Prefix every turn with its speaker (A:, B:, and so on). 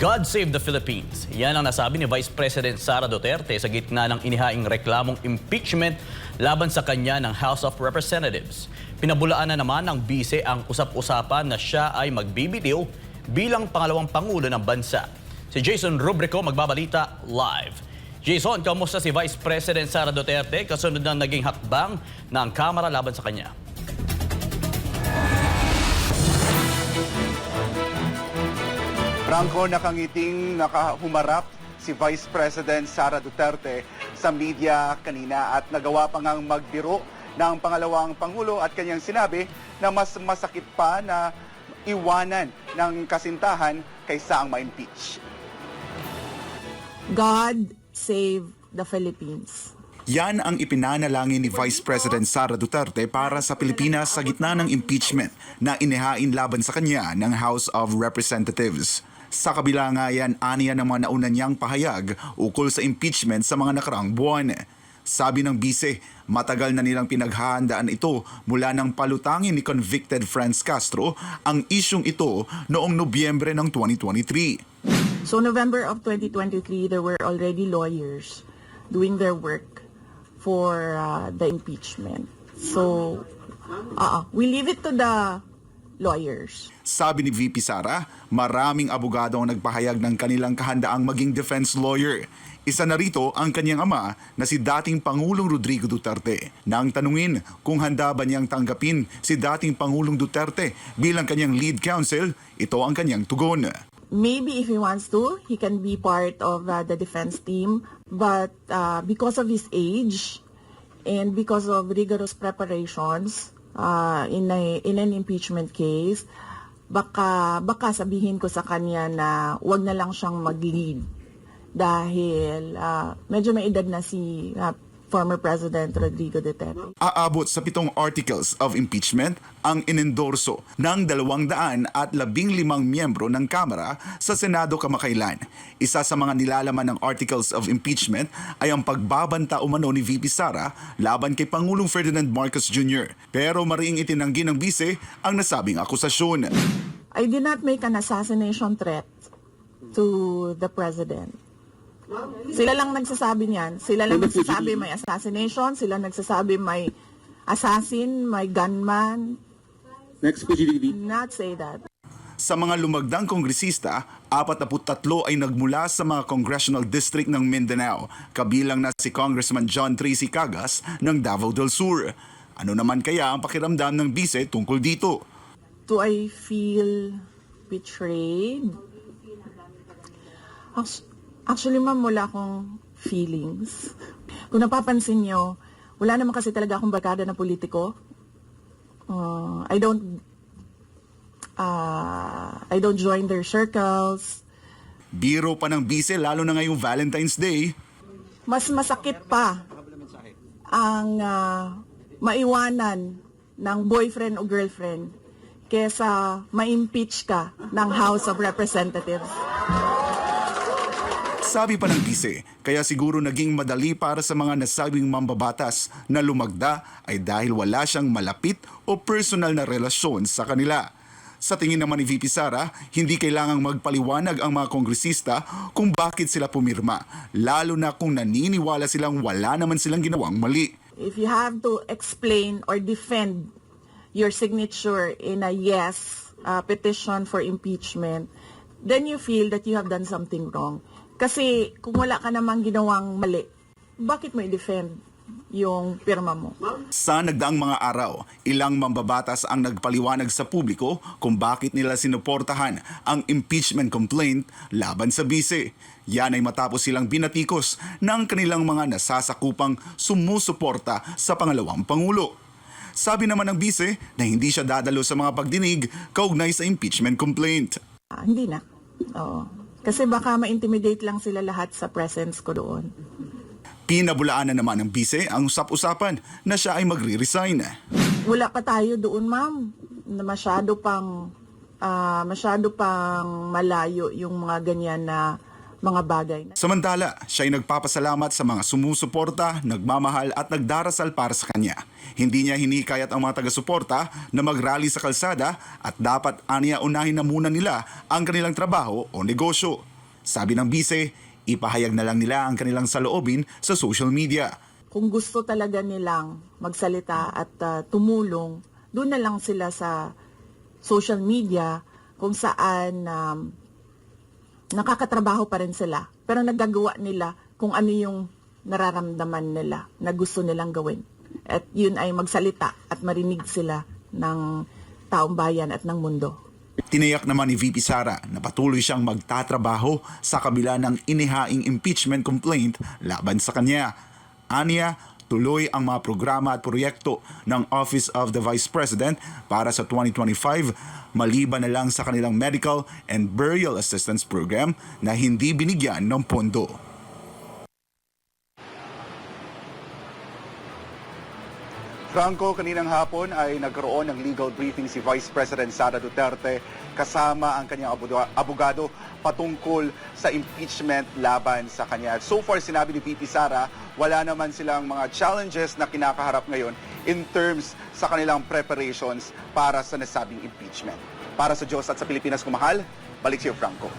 A: God save the Philippines. Yan ang nasabi ni Vice President Sara Duterte sa gitna ng inihaing reklamong impeachment laban sa kanya ng House of Representatives. Pinabulaan na naman ng bise ang usap-usapan na siya ay magbibitiw bilang pangalawang pangulo ng bansa. Si Jason Rubrico magbabalita live. Jason, kamusta si Vice President Sara Duterte kasunod ng naging hakbang ng Kamara laban sa kanya?
B: Franco, nakangiting nakahumarap si Vice President Sara Duterte sa media kanina at nagawa pa ngang magbiro ng pangalawang Pangulo at kanyang sinabi na mas masakit pa na iwanan ng kasintahan kaysa ang ma-impeach.
C: God save the Philippines.
D: Yan ang ipinanalangin ni Vice President Sara Duterte para sa Pilipinas sa gitna ng impeachment na inihain laban sa kanya ng House of Representatives. Sa kabila nga yan, aniya ng mga nauna niyang pahayag ukol sa impeachment sa mga nakaraang buwan. Sabi ng bise, matagal na nilang pinaghahandaan ito mula nang palutangin ni convicted Franz Castro ang isyong ito noong Nobyembre ng 2023.
C: So November of 2023, there were already lawyers doing their work for the impeachment. So we leave it to the lawyers.
D: Sabi ni VP Sara, maraming abogado ang nagpahayag ng kanilang kahandaang maging defense lawyer. Isa na rito ang kanyang ama na si dating Pangulong Rodrigo Duterte. Nang tanungin kung handa ba niyang tanggapin si dating Pangulong Duterte bilang kanyang lead counsel, ito ang kanyang tugon.
C: Maybe if he wants to, he can be part of the defense team. But because of his age and because of rigorous preparations in an impeachment case, baka sabihin ko sa kanya na wag na lang siyang mag-lead dahil medyo may edad na si former President Rodrigo Duterte.
D: Aabot sa 7 articles of impeachment ang inendorso ng 215 miyembro ng Kamara sa Senado kamakailan. Isa sa mga nilalaman ng articles of impeachment ay ang pagbabanta umano ni VP Sara laban kay Pangulong Ferdinand Marcos Jr. Pero mariing itinanggi ng bise ang nasabing akusasyon.
C: I did not make an assassination threat to the President. Sila lang nagsasabi niyan. Sila lang nagsasabi may assassination. Sila nagsasabi may assassin, may gunman.
E: Next, PGDB.
C: Not say that.
D: Sa mga lumagdang kongresista, 43 ay nagmula sa mga congressional district ng Mindanao, kabilang na si Congressman John Tracy Cagas ng Davao del Sur. Ano naman kaya ang pakiramdam ng bise tungkol dito?
C: Do I feel betrayed? Actually, ma'am, wala akong feelings. Kung napapansin nyo, wala naman kasi talaga akong barkada na politiko. I don't join their circles.
D: Biro pa ng bise lalo na ngayong Valentine's Day.
C: Mas masakit pa ang maiwanan ng boyfriend o girlfriend kesa ma-impeach ka ng House of Representatives.
D: Sabi pa ng bise, kaya siguro naging madali para sa mga nasabing mambabatas na lumagda ay dahil wala siyang malapit o personal na relasyon sa kanila. Sa tingin naman ni VP Sara, hindi kailangang magpaliwanag ang mga kongresista kung bakit sila pumirma, lalo na kung naniniwala silang wala naman silang ginawang mali.
C: If you have to explain or defend your signature in a yes petition for impeachment, then you feel that you have done something wrong. Kasi kung wala ka namang ginawang mali, bakit mo i-defend yung pirma mo?
D: Sa nagdaang mga araw, ilang mambabatas ang nagpaliwanag sa publiko kung bakit nila sinuportahan ang impeachment complaint laban sa bise. Yan ay matapos silang binatikos ng kanilang mga nasasakupang sumusuporta sa pangalawang Pangulo. Sabi naman ng bise na hindi siya dadalo sa mga pagdinig kaugnay sa impeachment complaint.
C: Hindi na. Oo. Kasi baka ma-intimidate lang sila lahat sa presence ko doon.
D: Pinabulaan na naman ng bise ang usap-usapan na siya ay magre-resign.
C: Wala pa tayo doon, ma'am. Na masyado pang malayo yung mga ganyan na mga bagay.
D: Samantala, siya ay nagpapasalamat sa mga sumusuporta, nagmamahal at nagdarasal para sa kanya. Hindi niya hinikayat ang mga taga-suporta na mag-rally sa kalsada at dapat aniya unahin na muna nila ang kanilang trabaho o negosyo. Sabi ng bise, ipahayag na lang nila ang kanilang saloobin sa social media.
C: Kung gusto talaga nilang magsalita at tumulong, doon na lang sila sa social media kung saan nakakatrabaho pa rin sila. Pero nagagawa nila kung ano yung nararamdaman nila na gusto nilang gawin. At yun ay magsalita at marinig sila ng taong bayan at ng mundo.
D: Tiniyak naman ni VP Sara na patuloy siyang magtatrabaho sa kabila ng inihaing impeachment complaint laban sa kanya. Aniya, tuloy ang mga programa at proyekto ng Office of the Vice President para sa 2025 maliban na lang sa kanilang medical and burial assistance program na hindi binigyan ng pondo.
B: Franco, kaninang hapon ay nagkaroon ng legal briefing si Vice President Sara Duterte kasama ang kanyang abogado patungkol sa impeachment laban sa kanya. So far, sinabi ni VP Sara, wala naman silang mga challenges na kinakaharap ngayon in terms sa kanilang preparations para sa nasabing impeachment. Para sa Diyos at sa Pilipinas kumahal, balik si Franco.